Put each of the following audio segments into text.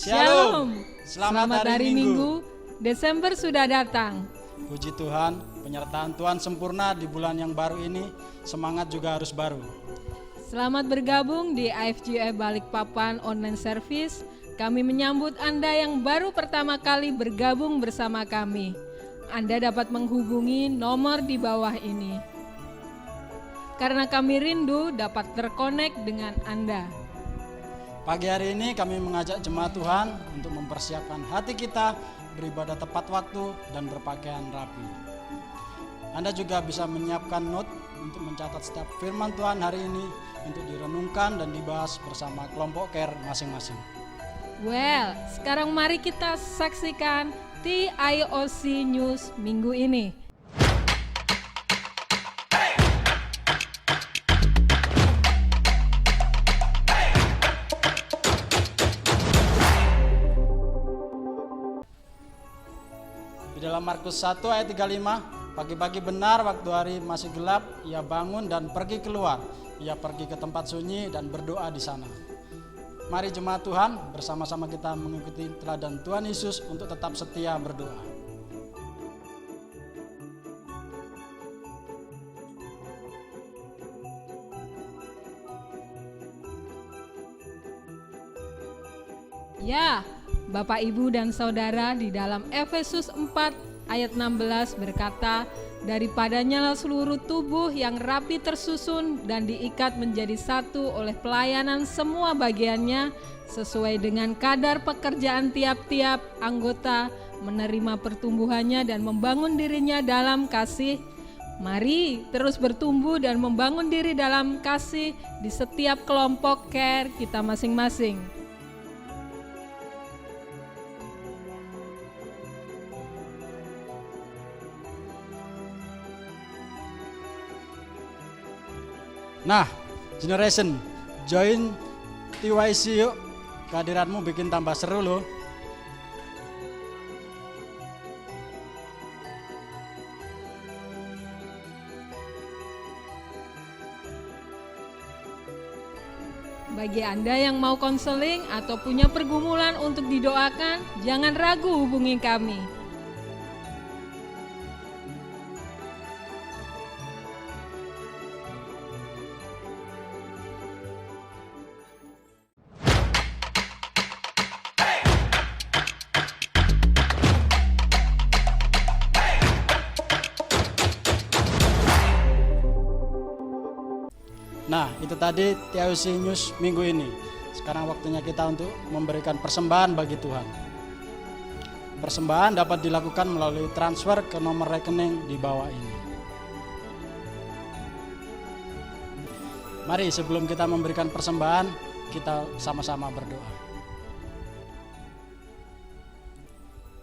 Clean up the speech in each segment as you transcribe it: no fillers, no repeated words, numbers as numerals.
Shalom. Selamat hari Minggu. Desember sudah datang. Puji Tuhan, penyertaan Tuhan sempurna di bulan yang baru ini. Semangat juga harus baru. Selamat bergabung di AFGF Balikpapan Online Service. Kami menyambut Anda yang baru pertama kali bergabung bersama kami. Anda dapat menghubungi nomor di bawah ini. Karena kami rindu dapat terkonek dengan Anda. Pagi hari ini kami mengajak jemaat Tuhan untuk mempersiapkan hati kita beribadah tepat waktu dan berpakaian rapi. Anda juga bisa menyiapkan note untuk mencatat setiap firman Tuhan hari ini untuk direnungkan dan dibahas bersama kelompok care masing-masing. Well, sekarang mari kita saksikan TIOC News minggu ini. Dalam Markus 1 ayat 35, pagi-pagi benar waktu hari masih gelap, ia bangun dan pergi keluar. Ia pergi ke tempat sunyi dan berdoa di sana. Mari jemaat Tuhan, bersama-sama kita mengikuti teladan Tuhan Yesus untuk tetap setia berdoa. Ya, Bapak, Ibu, dan Saudara, di dalam Efesus 4 ayat 16 berkata, daripadanya seluruh tubuh yang rapi tersusun dan diikat menjadi satu oleh pelayanan semua bagiannya sesuai dengan kadar pekerjaan tiap-tiap anggota menerima pertumbuhannya dan membangun dirinya dalam kasih. Mari terus bertumbuh dan membangun diri dalam kasih di setiap kelompok care kita masing-masing. Nah, Generation, join TYC yuk. Kehadiranmu bikin tambah seru loh. Bagi Anda yang mau konseling atau punya pergumulan untuk didoakan, jangan ragu hubungi kami. Nah, itu tadi TIOC News minggu ini. Sekarang waktunya kita untuk memberikan persembahan bagi Tuhan. Persembahan dapat dilakukan melalui transfer ke nomor rekening di bawah ini. Mari sebelum kita memberikan persembahan, kita sama-sama berdoa.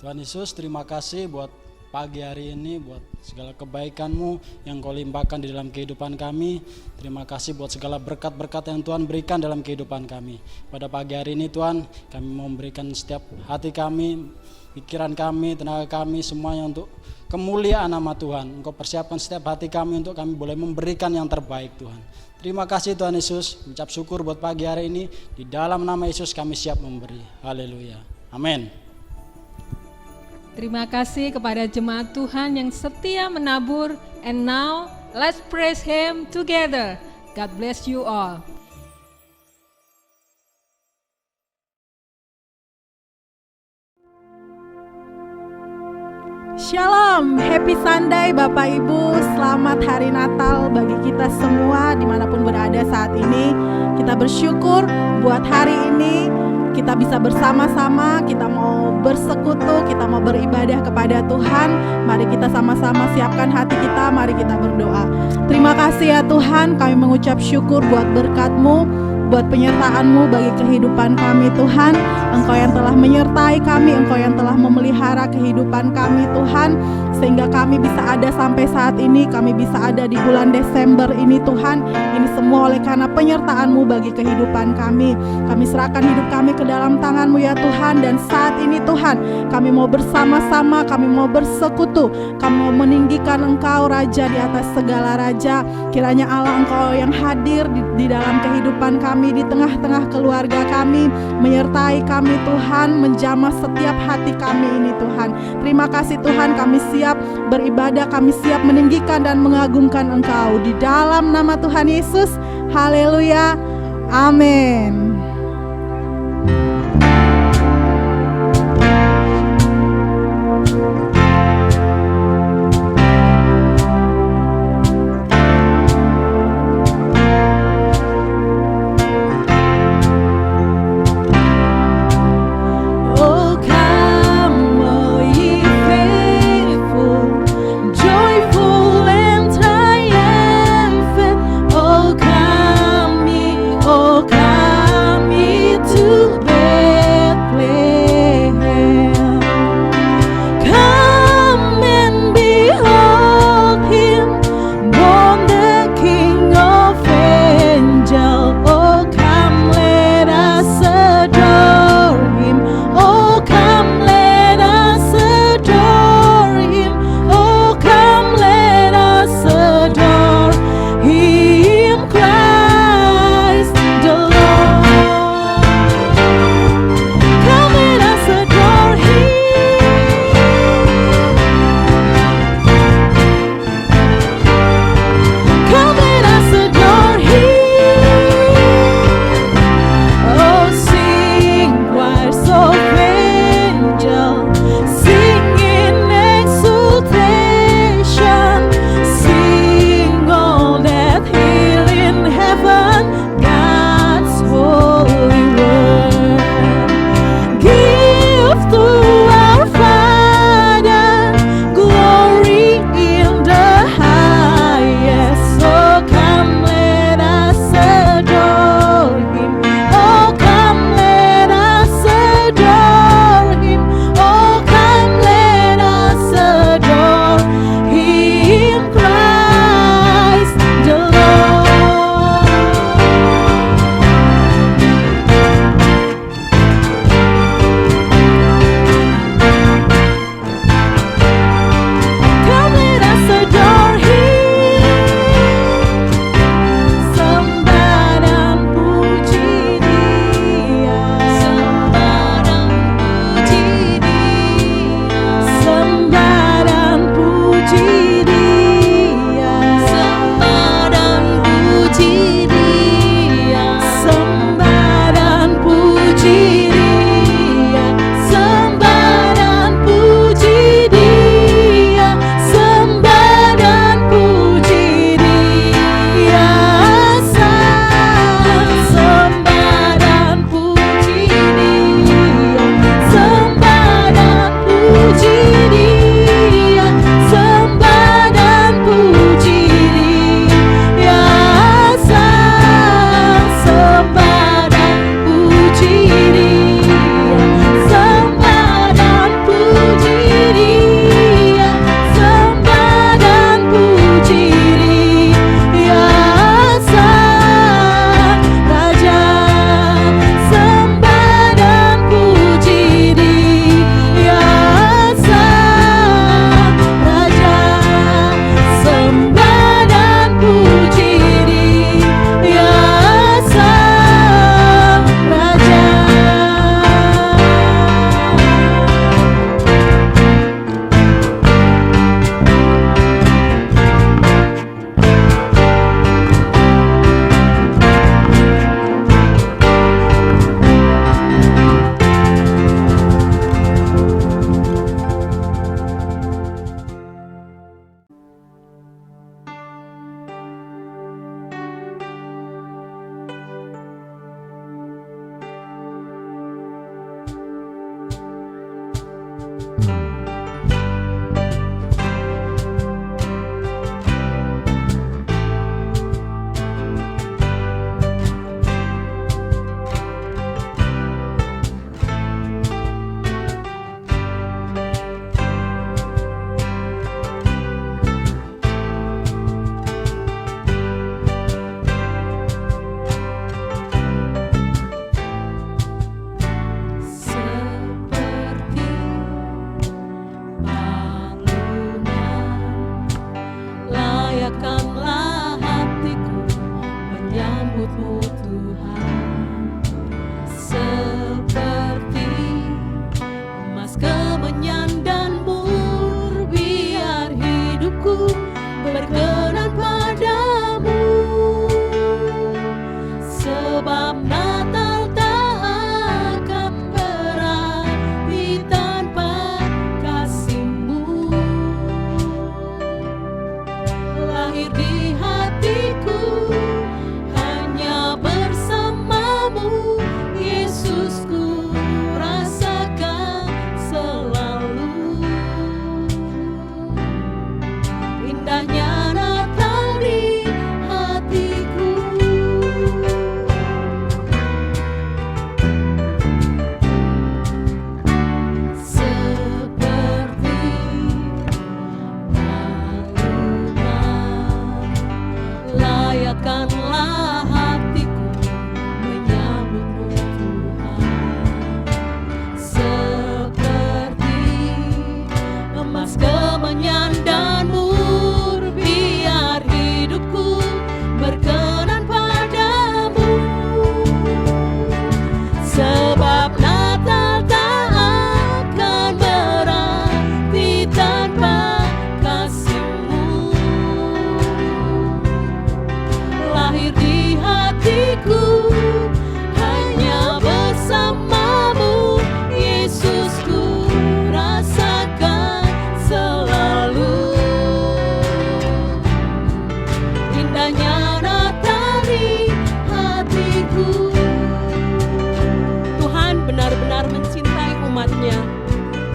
Tuhan Yesus, terima kasih buat pagi hari ini, buat segala kebaikan-Mu yang Kau limpahkan di dalam kehidupan kami. Terima kasih buat segala berkat-berkat yang Tuhan berikan dalam kehidupan kami. Pada pagi hari ini Tuhan, kami mau memberikan setiap hati kami, pikiran kami, tenaga kami, semuanya untuk kemuliaan nama Tuhan. Engkau persiapkan setiap hati kami untuk kami boleh memberikan yang terbaik Tuhan. Terima kasih Tuhan Yesus, mengucap syukur buat pagi hari ini. Di dalam nama Yesus kami siap memberi. Haleluya. Amin. Terima kasih kepada jemaat Tuhan yang setia menabur. And now, let's praise Him together. God bless you all. Shalom, happy Sunday Bapak Ibu, selamat hari Natal bagi kita semua dimanapun berada saat ini. Kita bersyukur buat hari ini kita bisa bersama-sama, kita mau bersekutu, kita mau beribadah kepada Tuhan. Mari kita sama-sama siapkan hati kita, mari kita berdoa. Terima kasih ya Tuhan, kami mengucap syukur buat berkat-Mu, buat penyertaan-Mu bagi kehidupan kami Tuhan. Engkau yang telah menyertai kami, Engkau yang telah memelihara kehidupan kami Tuhan, sehingga kami bisa ada sampai saat ini, kami bisa ada di bulan Desember ini Tuhan. Ini semua oleh karena penyertaan-Mu bagi kehidupan kami. Kami serahkan hidup kami ke dalam tangan-Mu ya Tuhan. Dan saat ini Tuhan, kami mau bersama-sama, kami mau bersekutu, kami mau meninggikan Engkau Raja di atas segala raja. Kiranya Allah Engkau yang hadir di dalam kehidupan kami kami, di tengah-tengah keluarga kami, menyertai kami Tuhan, menjamah setiap hati kami ini Tuhan. Terima kasih Tuhan, kami siap beribadah, kami siap meninggikan dan mengagungkan Engkau. Di dalam nama Tuhan Yesus, haleluya, amin. Oh, come.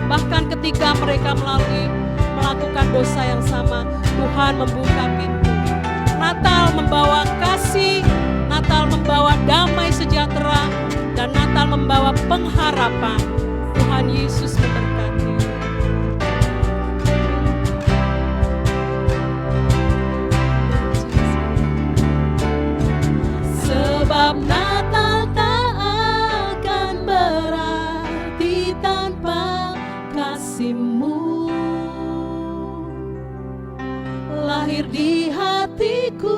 Bahkan ketika mereka melakukan dosa yang sama, Tuhan membuka pintu. Natal membawa kasih, Natal membawa damai sejahtera, dan Natal membawa pengharapan. Tuhan Yesus memberkati. Sebab Natal tak akan berarti tanpa kasih-Mu. Lahir di hatiku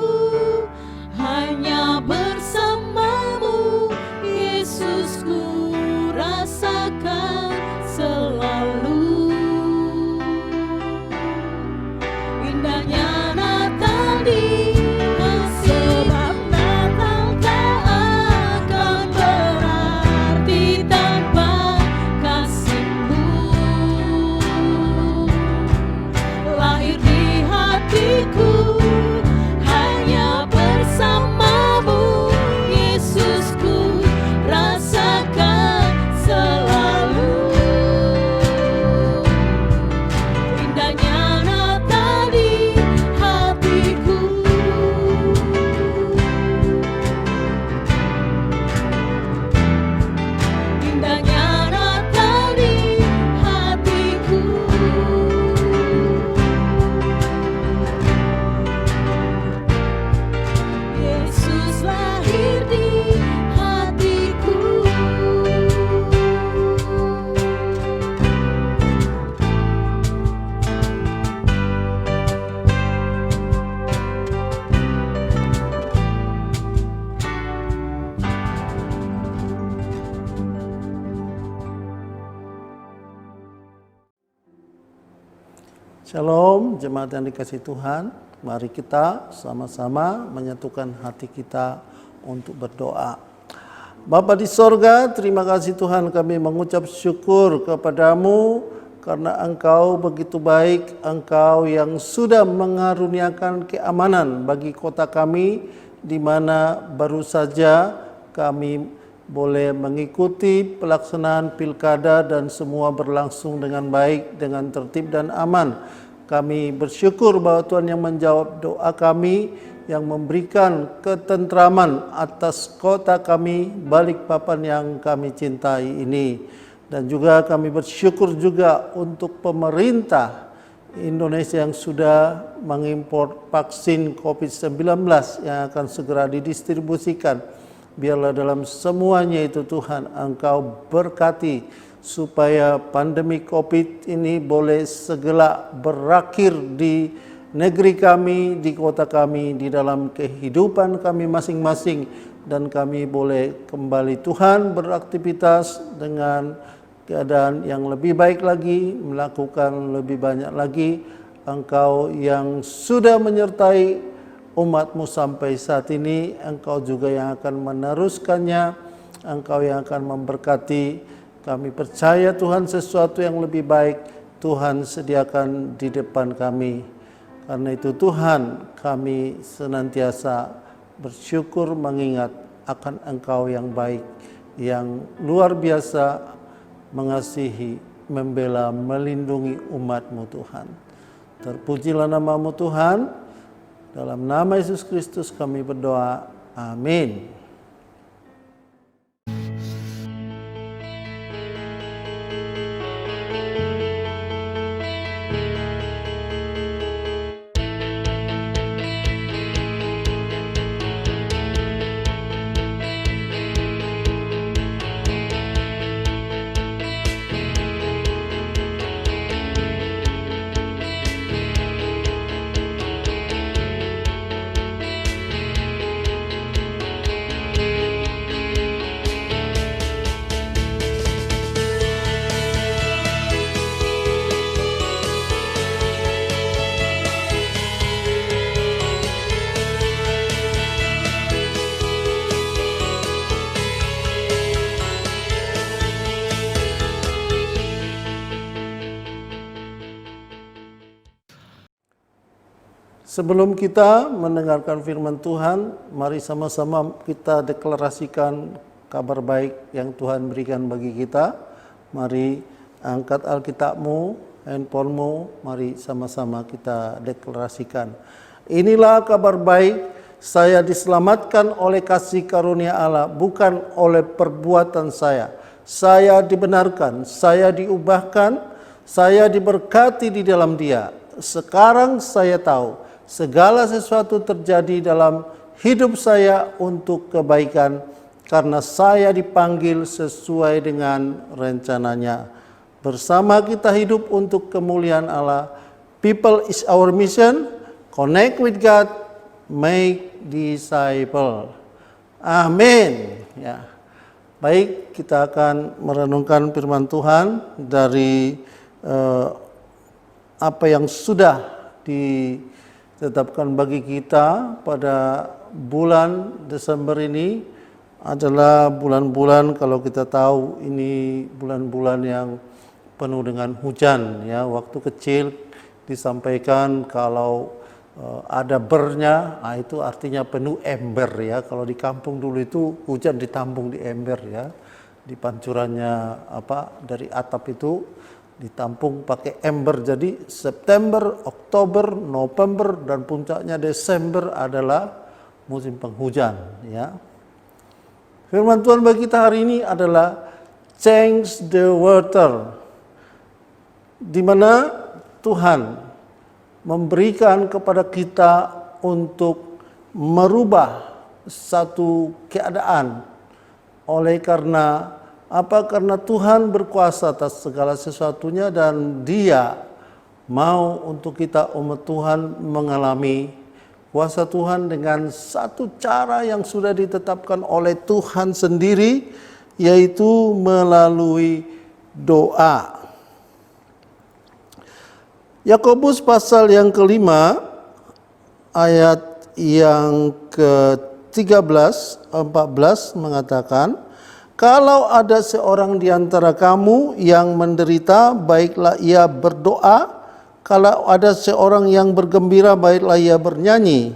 hanya bersama-Mu, Yesus, ku rasakan selalu. Indahnya Natal di sebab Natal tak akan berarti tanpa kasih-Mu. Lahir di hatiku hanya bersama-Mu, Yesus, ku rasakan selalu. Indahnya Natal di hatiku. Indahnya Natal di hatiku. Yesus lahir di hatiku. Shalom, jemaat yang dikasihi Tuhan. Mari kita sama-sama menyatukan hati kita untuk berdoa. Bapa di sorga, terima kasih Tuhan, kami mengucap syukur kepadamu karena Engkau begitu baik, Engkau yang sudah mengaruniakan keamanan bagi kota kami, di mana baru saja kami boleh mengikuti pelaksanaan pilkada dan semua berlangsung dengan baik, dengan tertib dan aman. Kami bersyukur bahwa Tuhan yang menjawab doa kami, yang memberikan ketentraman atas kota kami, Balikpapan yang kami cintai ini. Dan juga kami bersyukur juga untuk pemerintah Indonesia yang sudah mengimpor vaksin COVID-19 yang akan segera didistribusikan. Biarlah dalam semuanya itu Tuhan Engkau berkati supaya pandemi COVID ini boleh segera berakhir di negeri kami, di kota kami, di dalam kehidupan kami masing-masing, dan kami boleh kembali Tuhan beraktivitas dengan keadaan yang lebih baik lagi, melakukan lebih banyak lagi. Engkau yang sudah menyertai umat-Mu sampai saat ini, Engkau juga yang akan meneruskannya, Engkau yang akan memberkati. Kami percaya Tuhan sesuatu yang lebih baik Tuhan sediakan di depan kami. Karena itu Tuhan, kami senantiasa bersyukur mengingat akan Engkau yang baik, yang luar biasa mengasihi, membela, melindungi umat-Mu Tuhan. Terpujilah nama-Mu Tuhan. Dalam nama Yesus Kristus kami berdoa. Amin. Sebelum kita mendengarkan firman Tuhan, mari sama-sama kita deklarasikan kabar baik yang Tuhan berikan bagi kita. Mari Angkat Alkitabmu, handphonemu, mari sama-sama kita deklarasikan. Inilah kabar baik, saya diselamatkan oleh kasih karunia Allah, bukan oleh perbuatan saya. Saya dibenarkan, saya diubahkan, saya diberkati di dalam Dia. Sekarang saya tahu, segala sesuatu terjadi dalam hidup saya untuk kebaikan, karena saya dipanggil sesuai dengan rencananya. Bersama kita hidup untuk kemuliaan Allah. People is our mission. Connect with God, make disciple. Amin. Ya. Baik, kita akan merenungkan firman Tuhan dari apa yang sudah ditetapkan bagi kita pada bulan Desember ini. Adalah bulan-bulan, kalau kita tahu ini bulan-bulan yang penuh dengan hujan, ya. Waktu kecil disampaikan kalau ada bernya, itu artinya penuh ember, ya. Kalau di kampung dulu itu hujan ditampung di ember, ya. Di pancurannya dari atap itu ditampung pakai ember. Jadi September, Oktober, November dan puncaknya Desember adalah musim penghujan, ya. Firman Tuhan bagi kita hari ini adalah change the water, di mana Tuhan memberikan kepada kita untuk merubah satu keadaan. Oleh karena apa? Karena Tuhan berkuasa atas segala sesuatunya dan Dia mau untuk kita umat Tuhan mengalami kuasa Tuhan dengan satu cara yang sudah ditetapkan oleh Tuhan sendiri, yaitu melalui doa. Yakobus pasal yang kelima ayat yang ke-13, 14 mengatakan, kalau ada seorang di antara kamu yang menderita, baiklah ia berdoa. Kalau ada seorang yang bergembira, baiklah ia bernyanyi.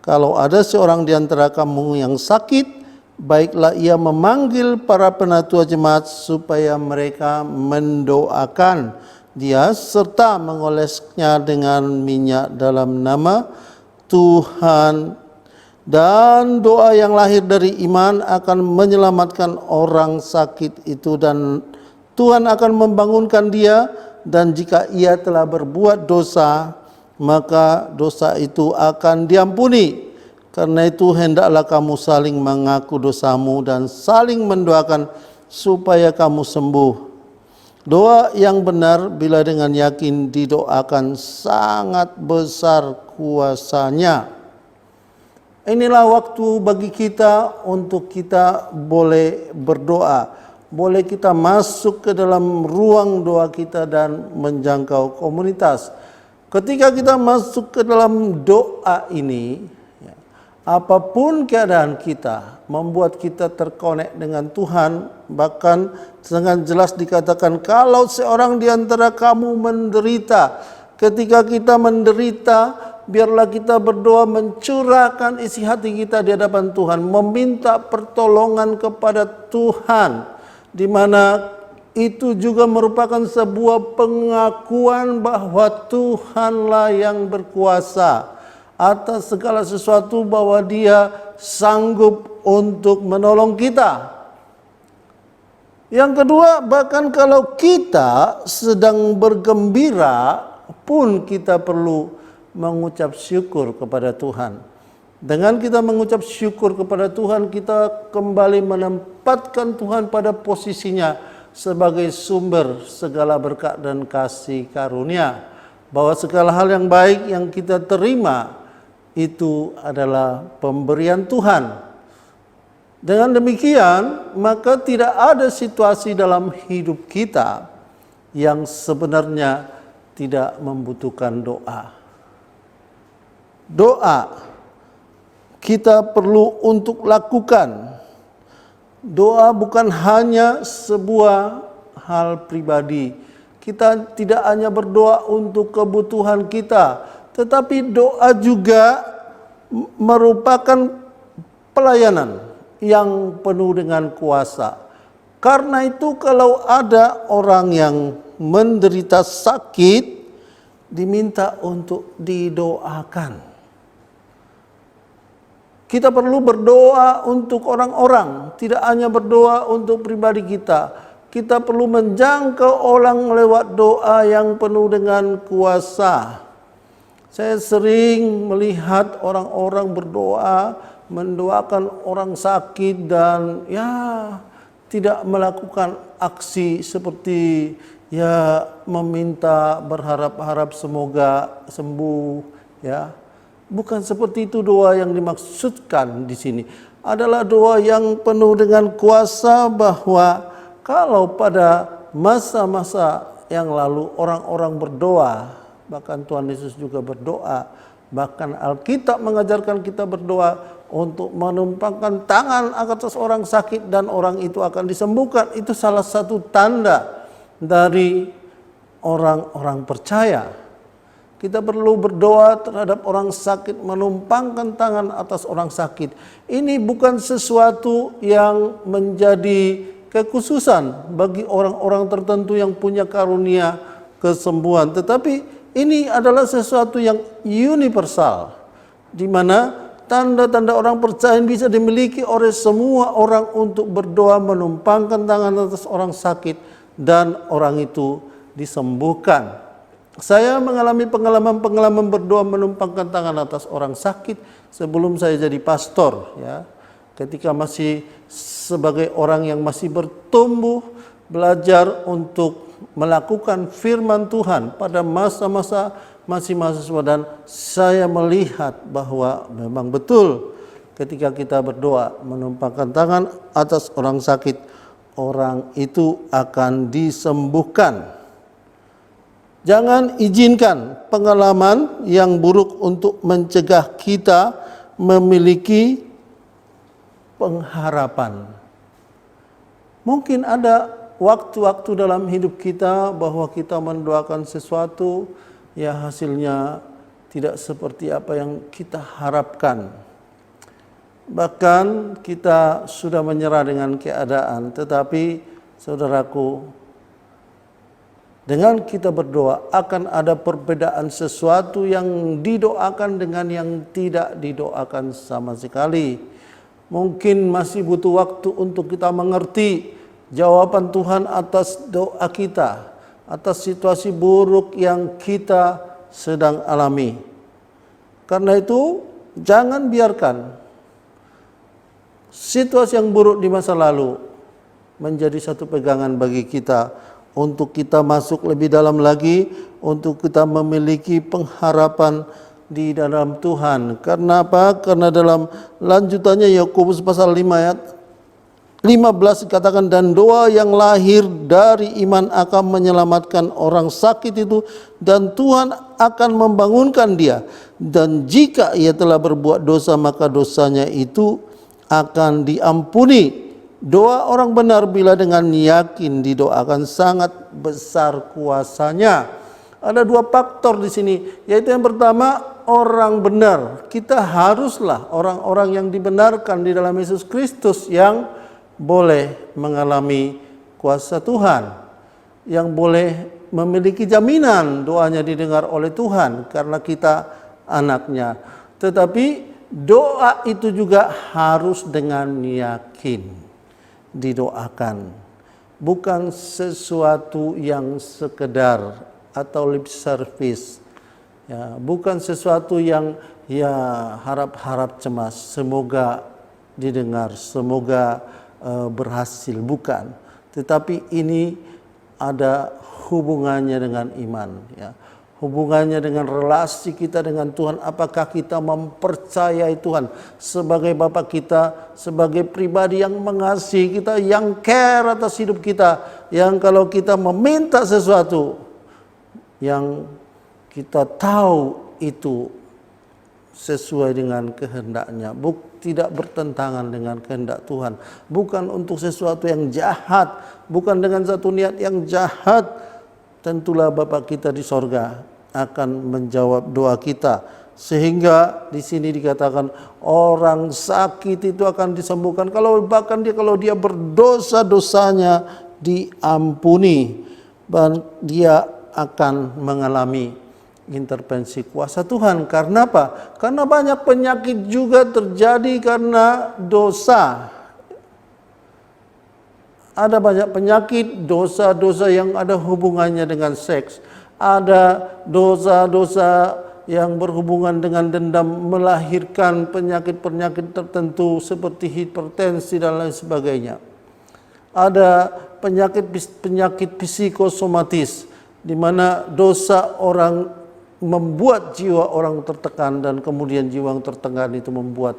Kalau ada seorang di antara kamu yang sakit, baiklah ia memanggil para penatua jemaat supaya mereka mendoakan dia serta mengolesnya dengan minyak dalam nama Tuhan. Dan doa yang lahir dari iman akan menyelamatkan orang sakit itu, dan Tuhan akan membangunkan dia. Dan jika ia telah berbuat dosa, maka dosa itu akan diampuni. Karena itu hendaklah kamu saling mengaku dosamu dan saling mendoakan supaya kamu sembuh. Doa yang benar bila dengan yakin didoakan sangat besar kuasanya. Inilah waktu bagi kita untuk kita boleh berdoa. Boleh kita masuk ke dalam ruang doa kita dan menjangkau komunitas. Ketika kita masuk ke dalam doa ini, apapun keadaan kita, membuat kita terkonek dengan Tuhan. Bahkan dengan jelas dikatakan, kalau seorang di antara kamu menderita, ketika kita menderita, biarlah kita berdoa mencurahkan isi hati kita di hadapan Tuhan, meminta pertolongan kepada Tuhan, di mana itu juga merupakan sebuah pengakuan bahwa Tuhanlah yang berkuasa atas segala sesuatu, bahwa Dia sanggup untuk menolong kita. Yang kedua, bahkan kalau kita sedang bergembira pun kita perlu mengucap syukur kepada Tuhan. Dengan kita mengucap syukur kepada Tuhan, kita kembali menempatkan Tuhan pada posisinya sebagai sumber segala berkat dan kasih karunia, bahwa segala hal yang baik yang kita terima itu adalah pemberian Tuhan. Dengan demikian, maka tidak ada situasi dalam hidup kita yang sebenarnya tidak membutuhkan doa. Doa kita perlu untuk lakukan. Doa bukan hanya sebuah hal pribadi. Kita tidak hanya berdoa untuk kebutuhan kita, tetapi doa juga merupakan pelayanan yang penuh dengan kuasa. Karena itu kalau ada orang yang menderita sakit, diminta untuk didoakan. Kita perlu berdoa untuk orang-orang, tidak hanya berdoa untuk pribadi kita. Kita perlu menjangkau orang lewat doa yang penuh dengan kuasa. Saya sering melihat orang-orang berdoa, mendoakan orang sakit dan tidak melakukan aksi seperti meminta berharap-harap semoga sembuh ya. Bukan seperti itu doa yang dimaksudkan di sini. Adalah doa yang penuh dengan kuasa, bahwa kalau pada masa-masa yang lalu orang-orang berdoa, bahkan Tuhan Yesus juga berdoa, bahkan Alkitab mengajarkan kita berdoa untuk menumpangkan tangan atas orang sakit dan orang itu akan disembuhkan. Itu salah satu tanda dari orang-orang percaya. Kita perlu berdoa terhadap orang sakit, menumpangkan tangan atas orang sakit. Ini bukan sesuatu yang menjadi kekhususan bagi orang-orang tertentu yang punya karunia kesembuhan, tetapi ini adalah sesuatu yang universal, di mana tanda-tanda orang percaya bisa dimiliki oleh semua orang untuk berdoa menumpangkan tangan atas orang sakit dan orang itu disembuhkan. Saya mengalami pengalaman berdoa menumpangkan tangan atas orang sakit sebelum saya jadi pastor ya. Ketika masih sebagai orang yang masih bertumbuh, belajar untuk melakukan firman Tuhan pada masa-masa masih mahasiswa, dan saya melihat bahwa memang betul ketika kita berdoa menumpangkan tangan atas orang sakit, orang itu akan disembuhkan. Jangan izinkan pengalaman yang buruk untuk mencegah kita memiliki pengharapan. Mungkin ada waktu-waktu dalam hidup kita bahwa kita mendoakan sesuatu, ya hasilnya tidak seperti apa yang kita harapkan. Bahkan kita sudah menyerah dengan keadaan, tetapi saudaraku, dengan kita berdoa akan ada perbedaan sesuatu yang didoakan dengan yang tidak didoakan sama sekali. Mungkin masih butuh waktu untuk kita mengerti jawaban Tuhan atas doa kita, atas situasi buruk yang kita sedang alami. Karena itu, jangan biarkan situasi yang buruk di masa lalu menjadi satu pegangan bagi kita untuk kita masuk lebih dalam lagi, untuk kita memiliki pengharapan di dalam Tuhan. Karena apa? Karena dalam lanjutannya Yakobus pasal 5 ayat 15 dikatakan, dan doa yang lahir dari iman akan menyelamatkan orang sakit itu, dan Tuhan akan membangunkan dia. Dan jika ia telah berbuat dosa, maka dosanya itu akan diampuni. Doa orang benar bila dengan yakin didoakan sangat besar kuasanya. Ada dua faktor di sini, yaitu yang pertama, orang benar. Kita haruslah orang-orang yang dibenarkan di dalam Yesus Kristus, yang boleh mengalami kuasa Tuhan, yang boleh memiliki jaminan doanya didengar oleh Tuhan karena kita anaknya. Tetapi doa itu juga harus dengan yakin didoakan, bukan sesuatu yang sekedar atau lip service, ya, bukan sesuatu yang harap-harap cemas, semoga didengar, semoga berhasil, bukan. Tetapi ini ada hubungannya dengan iman, ya. Hubungannya dengan relasi kita dengan Tuhan. Apakah kita mempercayai Tuhan sebagai Bapa kita, sebagai pribadi yang mengasihi kita, yang care atas hidup kita, yang kalau kita meminta sesuatu yang kita tahu itu sesuai dengan kehendaknya, tidak bertentangan dengan kehendak Tuhan, bukan untuk sesuatu yang jahat, bukan dengan satu niat yang jahat, tentulah Bapa kita di sorga akan menjawab doa kita Sehingga di sini dikatakan orang sakit itu akan disembuhkan. Bahkan kalau dia berdosa, dosanya diampuni dan dia akan mengalami intervensi kuasa Tuhan. Karena apa? Karena banyak penyakit juga terjadi karena dosa. Ada banyak penyakit, dosa-dosa yang ada hubungannya dengan seks. Ada dosa-dosa yang berhubungan dengan dendam melahirkan penyakit-penyakit tertentu seperti hipertensi dan lain sebagainya. Ada penyakit psikosomatis di mana dosa orang membuat jiwa orang tertekan dan kemudian jiwa yang tertekan itu membuat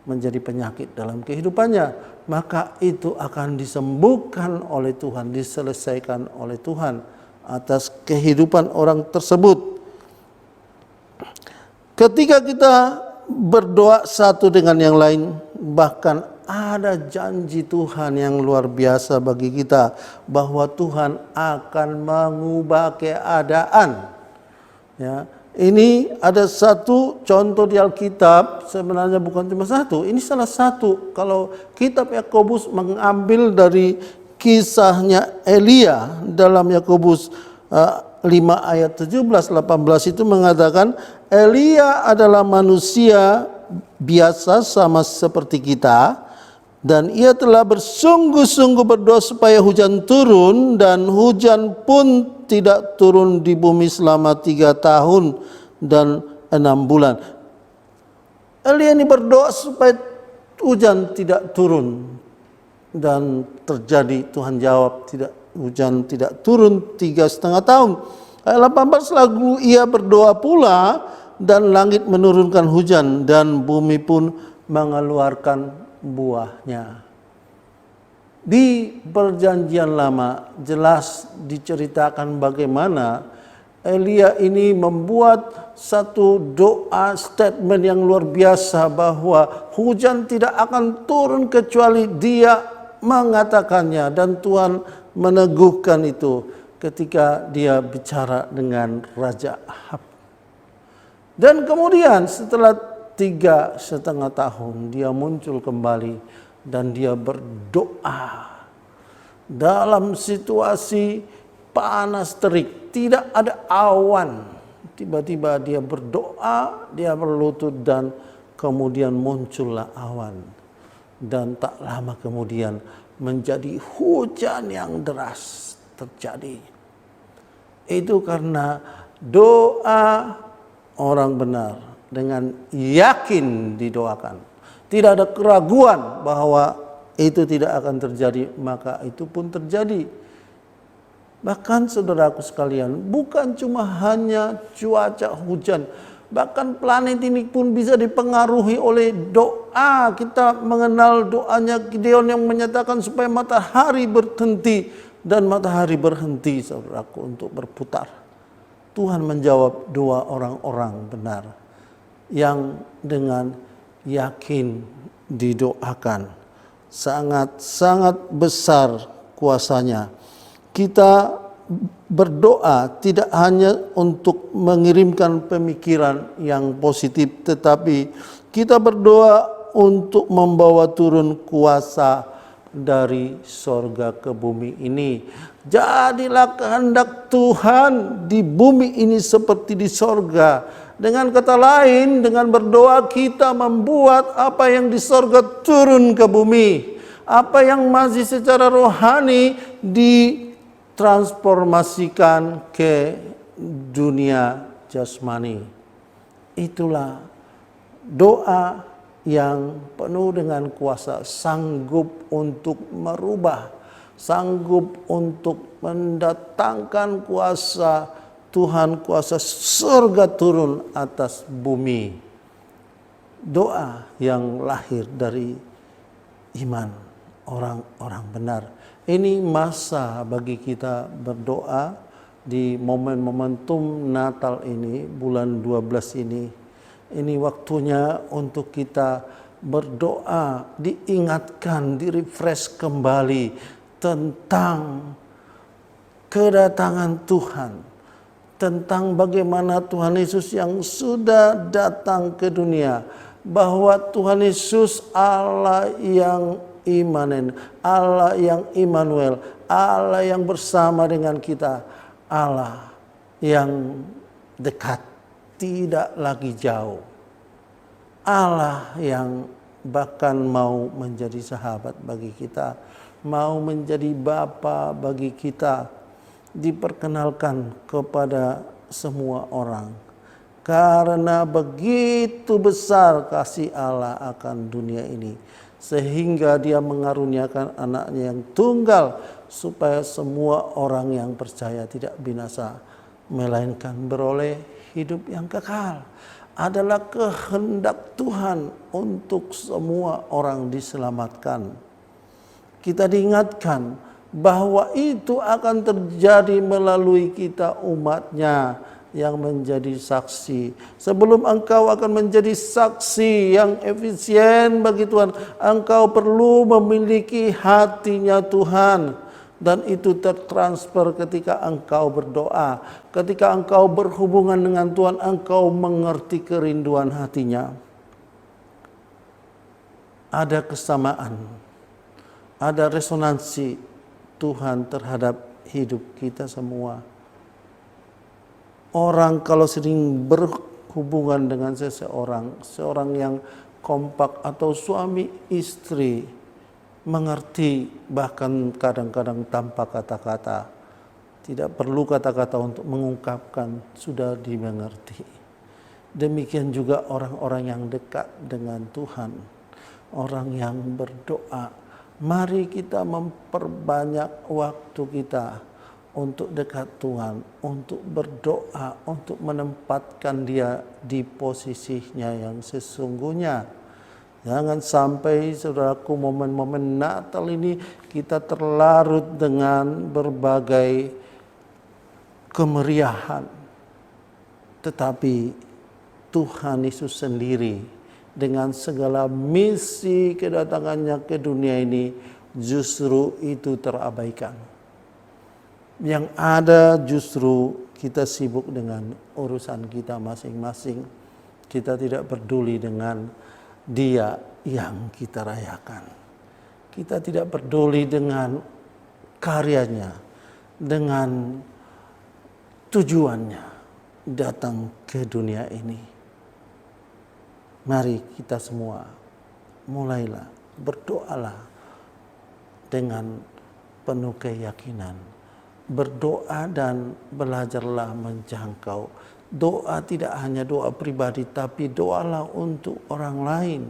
menjadi penyakit dalam kehidupannya. Maka itu akan disembuhkan oleh Tuhan, diselesaikan oleh Tuhan atas kehidupan orang tersebut. Ketika kita berdoa satu dengan yang lain, bahkan ada janji Tuhan yang luar biasa bagi kita bahwa Tuhan akan mengubah keadaan. Ya, ini ada satu contoh di Alkitab, sebenarnya bukan cuma satu, ini salah satu. Kalau kitab Yakobus mengambil dari kisahnya Elia dalam Yakobus 5 ayat 17-18 itu mengatakan Elia adalah manusia biasa sama seperti kita, dan ia telah bersungguh-sungguh berdoa supaya hujan turun, dan hujan pun tidak turun di bumi selama 3 tahun dan 6 bulan. Elia ini berdoa supaya hujan tidak turun, dan terjadi, Tuhan jawab, hujan tidak turun 3,5 tahun. Ayat 18, lalu ia berdoa pula dan langit menurunkan hujan dan bumi pun mengeluarkan buahnya. Di perjanjian lama jelas diceritakan bagaimana Elia ini membuat satu doa statement yang luar biasa bahwa hujan tidak akan turun kecuali dia mengatakannya, dan Tuhan meneguhkan itu ketika dia bicara dengan Raja Ahab. Dan kemudian setelah 3,5 tahun dia muncul kembali dan dia berdoa dalam situasi panas terik, tidak ada awan. Tiba-tiba dia berdoa, dia berlutut dan kemudian muncullah awan. Dan tak lama kemudian menjadi hujan yang deras terjadi. Itu karena doa orang benar dengan yakin didoakan. Tidak ada keraguan bahwa itu tidak akan terjadi, maka itu pun terjadi. Bahkan saudaraku sekalian, bukan cuma hanya cuaca hujan, bahkan planet ini pun bisa dipengaruhi oleh doa. Kita mengenal doanya Gideon yang menyatakan supaya matahari berhenti, dan matahari berhenti saudaraku untuk berputar. Tuhan menjawab doa orang-orang benar yang dengan yakin didoakan. Sangat-sangat besar kuasanya. Kita berdoa tidak hanya untuk mengirimkan pemikiran yang positif, tetapi kita berdoa untuk membawa turun kuasa dari sorga ke bumi ini. Jadilah kehendak Tuhan di bumi ini seperti di sorga. Dengan kata lain, dengan berdoa kita membuat apa yang di sorga turun ke bumi. Apa yang masih secara rohani ditransformasikan ke dunia jasmani. Itulah doa yang penuh dengan kuasa, sanggup untuk merubah, sanggup untuk mendatangkan kuasa Tuhan, kuasa surga turun atas bumi. Doa yang lahir dari iman orang-orang benar. Ini masa bagi kita berdoa di momen-momentum Natal ini, bulan 12 ini. Ini waktunya untuk kita berdoa, diingatkan, direfresh kembali tentang kedatangan Tuhan, tentang bagaimana Tuhan Yesus yang sudah datang ke dunia, bahwa Tuhan Yesus Allah yang imanen, Allah yang Immanuel, Allah yang bersama dengan kita, Allah yang dekat, tidak lagi jauh, Allah yang bahkan mau menjadi sahabat bagi kita, mau menjadi bapa bagi kita, diperkenalkan kepada semua orang. Karena begitu besar kasih Allah akan dunia ini, sehingga Dia mengaruniakan anaknya yang tunggal, supaya semua orang yang percaya tidak binasa, melainkan beroleh hidup yang kekal. Adalah kehendak Tuhan untuk semua orang diselamatkan. Kita diingatkan bahwa itu akan terjadi melalui kita, umatnya yang menjadi saksi. Sebelum engkau akan menjadi saksi yang efisien bagi Tuhan, engkau perlu memiliki hatinya Tuhan. Dan itu tertransfer ketika engkau berdoa. Ketika engkau berhubungan dengan Tuhan, engkau mengerti kerinduan hatinya. Ada kesamaan, ada resonansi Tuhan terhadap hidup kita semua. Orang kalau sering berhubungan dengan seorang yang kompak atau suami istri, mengerti, bahkan kadang-kadang tanpa kata-kata. Tidak perlu kata-kata untuk mengungkapkan, sudah dimengerti. Demikian juga orang-orang yang dekat dengan Tuhan, orang yang berdoa. Mari kita memperbanyak waktu kita untuk dekat Tuhan, untuk berdoa, untuk menempatkan Dia di posisinya yang sesungguhnya. Jangan sampai, saudaraku, momen-momen Natal ini kita terlarut dengan berbagai kemeriahan. Tetapi Tuhan Yesus sendiri dengan segala misi kedatangannya ke dunia ini justru itu terabaikan. Yang ada justru kita sibuk dengan urusan kita masing-masing. Kita tidak peduli dengan Dia yang kita rayakan. Kita tidak peduli dengan karyanya, dengan tujuannya datang ke dunia ini. Mari kita semua mulailah, berdoalah dengan penuh keyakinan. Berdoa dan belajarlah menjangkau. Doa tidak hanya doa pribadi, tapi doalah untuk orang lain.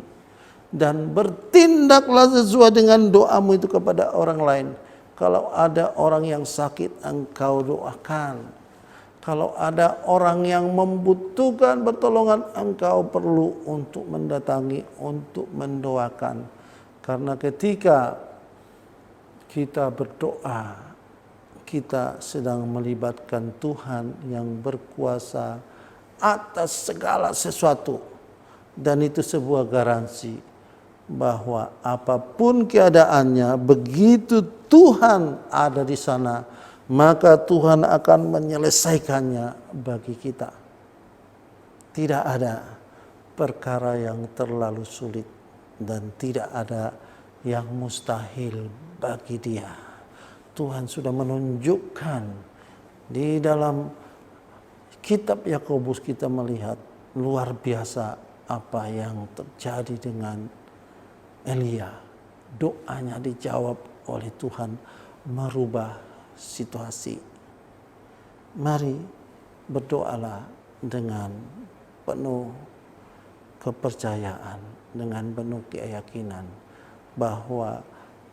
Dan bertindaklah sesuai dengan doamu itu kepada orang lain. Kalau ada orang yang sakit, engkau doakan. Kalau ada orang yang membutuhkan pertolongan, engkau perlu untuk mendatangi, untuk mendoakan. Karena ketika kita berdoa, kita sedang melibatkan Tuhan yang berkuasa atas segala sesuatu. Dan itu sebuah garansi bahwa apapun keadaannya, begitu Tuhan ada di sana, maka Tuhan akan menyelesaikannya bagi kita. Tidak ada perkara yang terlalu sulit dan tidak ada yang mustahil bagi Dia. Tuhan sudah menunjukkan di dalam kitab Yakobus, kita melihat luar biasa apa yang terjadi dengan Elia. Doanya dijawab oleh Tuhan, merubah situasi. Mari berdoalah dengan penuh kepercayaan, dengan penuh keyakinan bahwa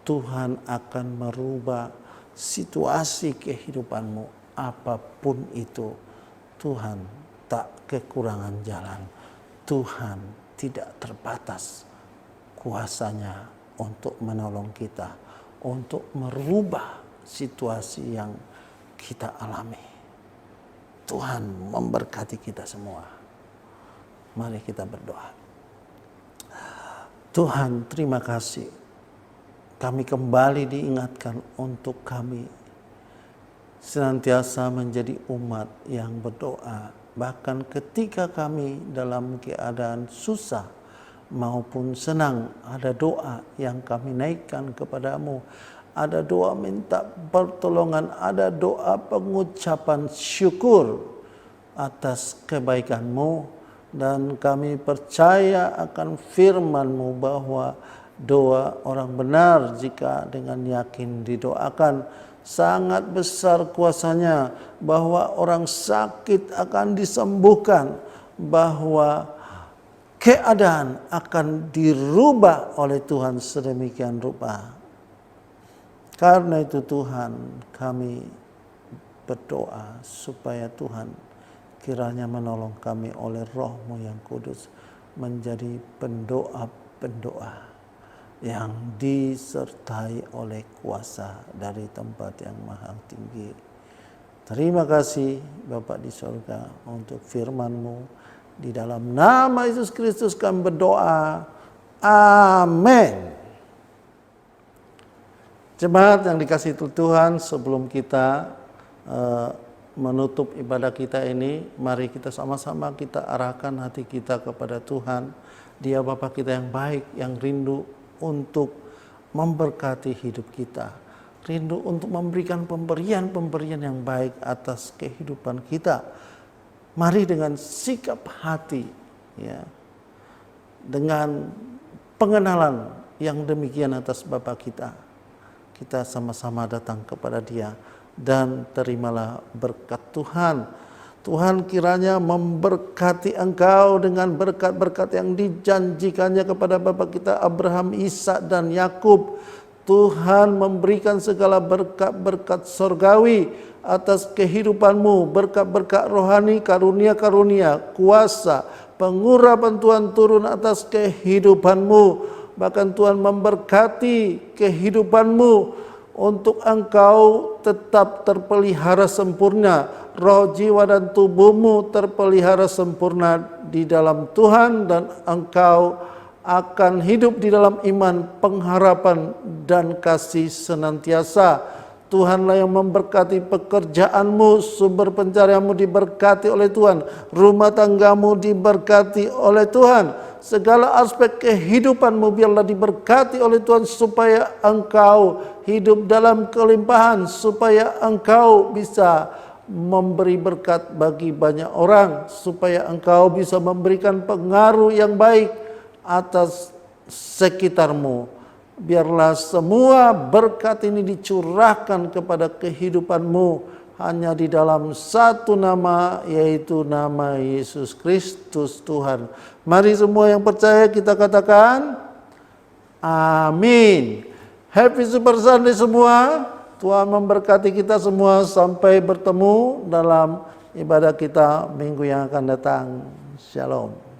Tuhan akan merubah situasi kehidupanmu apapun itu. Tuhan tak kekurangan jalan. Tuhan tidak terbatas kuasanya untuk menolong kita, untuk merubah situasi yang kita alami. Tuhan memberkati kita semua. Mari kita berdoa. Tuhan, terima kasih. Kami kembali diingatkan untuk kami senantiasa menjadi umat yang berdoa. Bahkan ketika kami dalam keadaan susah maupun senang, ada doa yang kami naikkan kepadamu. Ada doa minta pertolongan, ada doa pengucapan syukur atas kebaikan-Mu, dan kami percaya akan firman-Mu bahwa doa orang benar jika dengan yakin didoakan sangat besar kuasanya, bahwa orang sakit akan disembuhkan, bahwa keadaan akan dirubah oleh Tuhan sedemikian rupa. Karena itu Tuhan, kami berdoa supaya Tuhan kiranya menolong kami oleh Roh-Mu yang kudus menjadi pendoa-pendoa yang disertai oleh kuasa dari tempat yang maha tinggi. Terima kasih Bapa di sorga untuk firman-Mu. Di dalam nama Yesus Kristus kami berdoa. Amin. Jemaat yang dikasihi Tuhan, sebelum kita menutup ibadah kita ini, mari kita sama-sama kita arahkan hati kita kepada Tuhan. Dia Bapa kita yang baik, yang rindu untuk memberkati hidup kita, rindu untuk memberikan pemberian-pemberian yang baik atas kehidupan kita. Mari dengan sikap hati, ya, dengan pengenalan yang demikian atas Bapa kita, kita sama-sama datang kepada Dia dan terimalah berkat Tuhan. Tuhan kiranya memberkati engkau dengan berkat-berkat yang dijanjikannya kepada bapa kita Abraham, Ishak dan Yakub. Tuhan memberikan segala berkat-berkat sorgawi atas kehidupanmu, berkat-berkat rohani, karunia-karunia, kuasa, pengurapan Tuhan turun atas kehidupanmu. Bahkan Tuhan memberkati kehidupanmu untuk engkau tetap terpelihara sempurna. Roh, jiwa dan tubuhmu terpelihara sempurna di dalam Tuhan, dan engkau akan hidup di dalam iman, pengharapan dan kasih senantiasa. Tuhanlah yang memberkati pekerjaanmu, sumber pencarianmu diberkati oleh Tuhan, rumah tanggamu diberkati oleh Tuhan, segala aspek kehidupanmu biarlah diberkati oleh Tuhan, supaya engkau hidup dalam kelimpahan, supaya engkau bisa memberi berkat bagi banyak orang, supaya engkau bisa memberikan pengaruh yang baik atas sekitarmu. Biarlah semua berkat ini dicurahkan kepada kehidupanmu hanya di dalam satu nama, yaitu nama Yesus Kristus Tuhan. Mari semua yang percaya kita katakan amin. Happy Super Sunday semua. Tuhan memberkati kita semua sampai bertemu dalam ibadah kita minggu yang akan datang. Shalom.